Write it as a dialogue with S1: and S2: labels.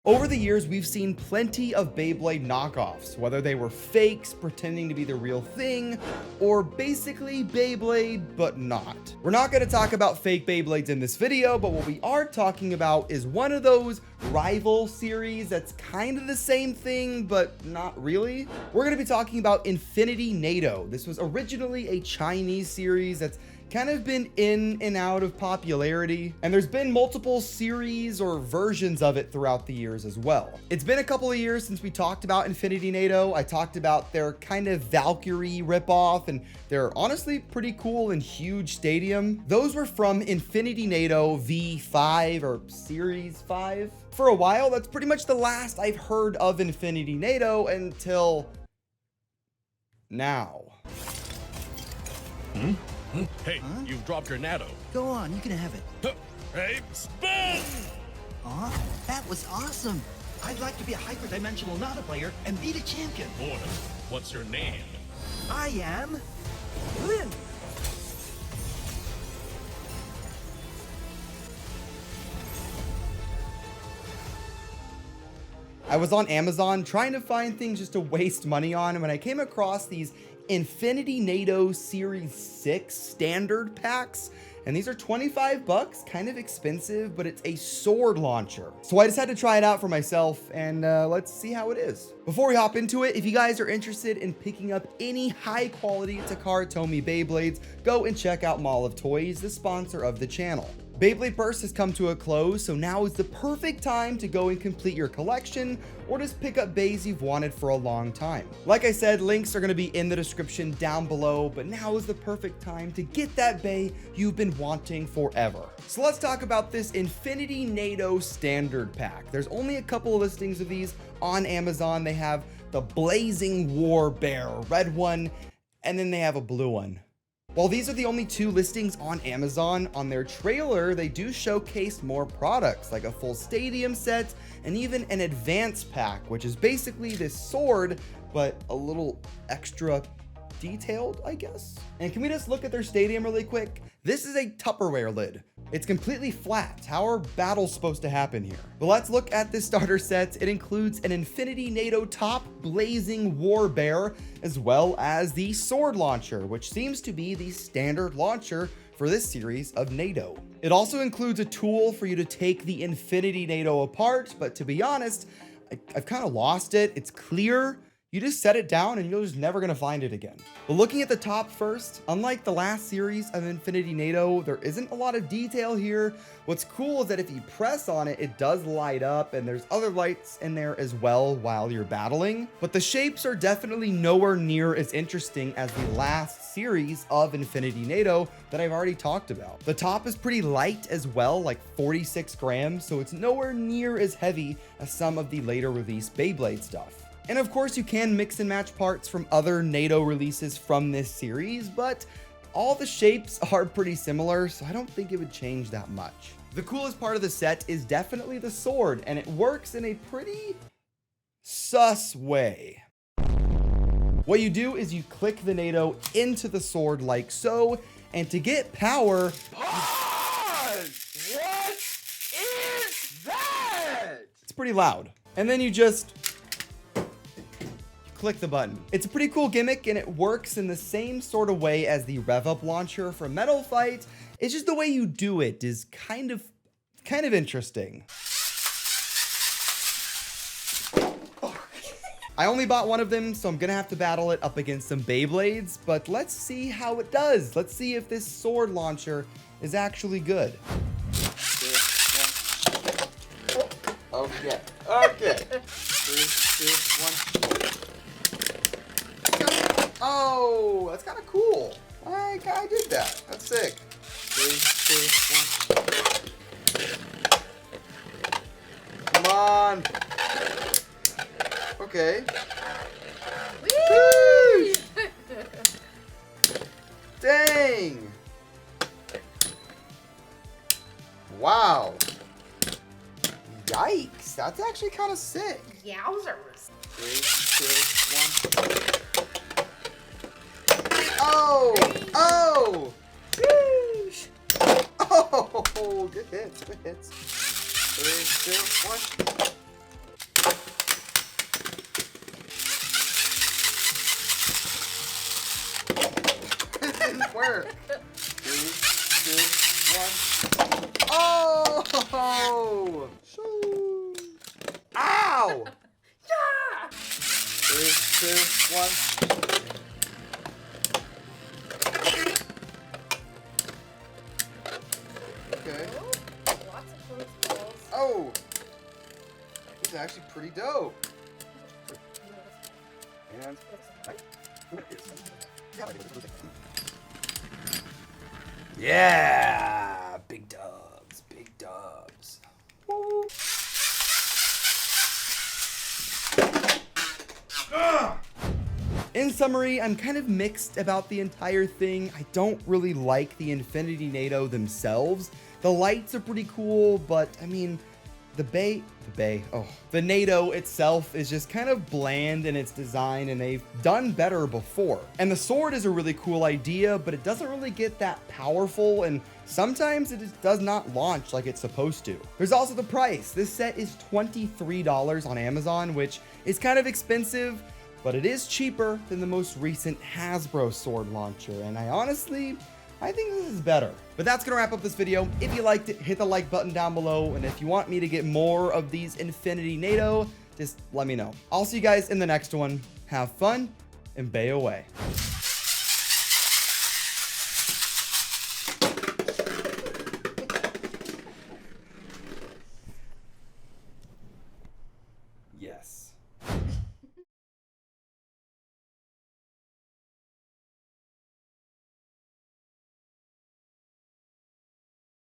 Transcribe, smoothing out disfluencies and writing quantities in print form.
S1: Over the years, we've seen plenty of Beyblade knockoffs, whether they were fakes pretending to be the real thing, or basically Beyblade, but not. We're not going to talk about fake Beyblades in this video, but what we are talking about is one of those rival series that's kind of the same thing, but not really. We're going to be talking about Infinity Nado. This was originally a Chinese series that's kind of been in and out of popularity, and there's been multiple series or versions of it throughout the years as well. It's been a couple of years since we talked about Infinity Nado. I talked about their kind of Valkyrie ripoff, and they're honestly pretty cool and huge stadium. Those were from Infinity Nado V5 or Series 5. For a while, that's pretty much the last I've heard of Infinity Nado until now.
S2: Hey, you've dropped your Nado.
S3: Go on, you can have it.
S2: Hey, spin!
S3: Aw, that was awesome. I'd like to be a hyperdimensional Nado player and beat a champion.
S2: Boy, what's your name?
S3: I am Lynn.
S1: I was on Amazon trying to find things just to waste money on, and when I came across these Infinity Nado Series 6 standard packs, and these are 25 bucks, kind of expensive, but it's a sword launcher. So I just had to try it out for myself, and let's see how it is. Before we hop into it, if you guys are interested in picking up any high quality Takara Tomy Beyblades, go and check out Mall of Toys, the sponsor of the channel. Beyblade Burst has come to a close, so now is the perfect time to go and complete your collection or just pick up bays you've wanted for a long time. Like I said, links are going to be in the description down below, but now is the perfect time to get that bay you've been wanting forever. So let's talk about this Infinity Nado standard pack. There's only a couple of listings of these on Amazon. They have the Blazing War Bear, red one, and then they have a blue one. While these are the only two listings on Amazon, on their trailer, they do showcase more products, like a full stadium set and even an advanced pack, which is basically this sword, but a little extra detailed, I guess. And can we just look at their stadium really quick? This is a Tupperware lid. It's completely flat. How are battles supposed to happen here? But let's look at this starter set. It includes an Infinity Nado top Blazing War Bear, as well as the sword launcher, which seems to be the standard launcher for this series of Nado. It also includes a tool for you to take the Infinity Nado apart, but to be honest, I've kind of lost it. It's clear. You just set it down and you're just never gonna find it again. But looking at the top first, unlike the last series of Infinity Nado, there isn't a lot of detail here. What's cool is that if you press on it, it does light up, and there's other lights in there as well while you're battling. But the shapes are definitely nowhere near as interesting as the last series of Infinity Nado that I've already talked about. The top is pretty light as well, like 46 grams, so it's nowhere near as heavy as some of the later released Beyblade stuff. And of course, you can mix and match parts from other Nado releases from this series, but all the shapes are pretty similar, so I don't think it would change that much. The coolest part of the set is definitely the sword, and it works in a pretty sus way. What you do is you click the Nado into the sword like so, and to get power...
S4: Pause! What is that?
S1: It's pretty loud. And then you just... click the button. It's a pretty cool gimmick, and it works in the same sort of way as the rev up launcher for Metal Fight. It's just the way you do it is kind of interesting. I only bought one of them, so I'm gonna have to battle it up against some Beyblades, but let's see how it does. Let's see if this sword launcher is actually good.
S4: Okay. Okay. 3, 2, 1.
S1: Oh, that's kind of cool. I did that. That's sick.
S4: 3, 2, 1.
S1: Come on. Okay.
S5: Whee!
S1: Dang. Wow. Yikes. That's actually kind of sick.
S5: Yowzers.
S4: 3, 2, 1.
S1: Oh! Oh! Sheesh. Oh! Good hits, good hits.
S4: 3, 2, 1. Ow! Yeah! 3, 2, 1. Okay.
S5: Lots of close balls.
S4: Oh! This is actually pretty dope. And yeah, big dubs, big dubs. Woo.
S1: In summary, I'm kind of mixed about the entire thing. I don't really like the Infinity Nado themselves. The lights are pretty cool, but I mean, the Nado itself is just kind of bland in its design, and they've done better before. And the sword is a really cool idea, but it doesn't really get that powerful, and sometimes it just does not launch like it's supposed to. There's also the price. This set is $23 on Amazon, which is kind of expensive, but it is cheaper than the most recent Hasbro sword launcher, and I think this is better. But that's gonna wrap up this video. If you liked it, hit the like button down below, and if you want me to get more of these Infinity Nado, just let me know. I'll see you guys in the next one. Have fun, and bay away.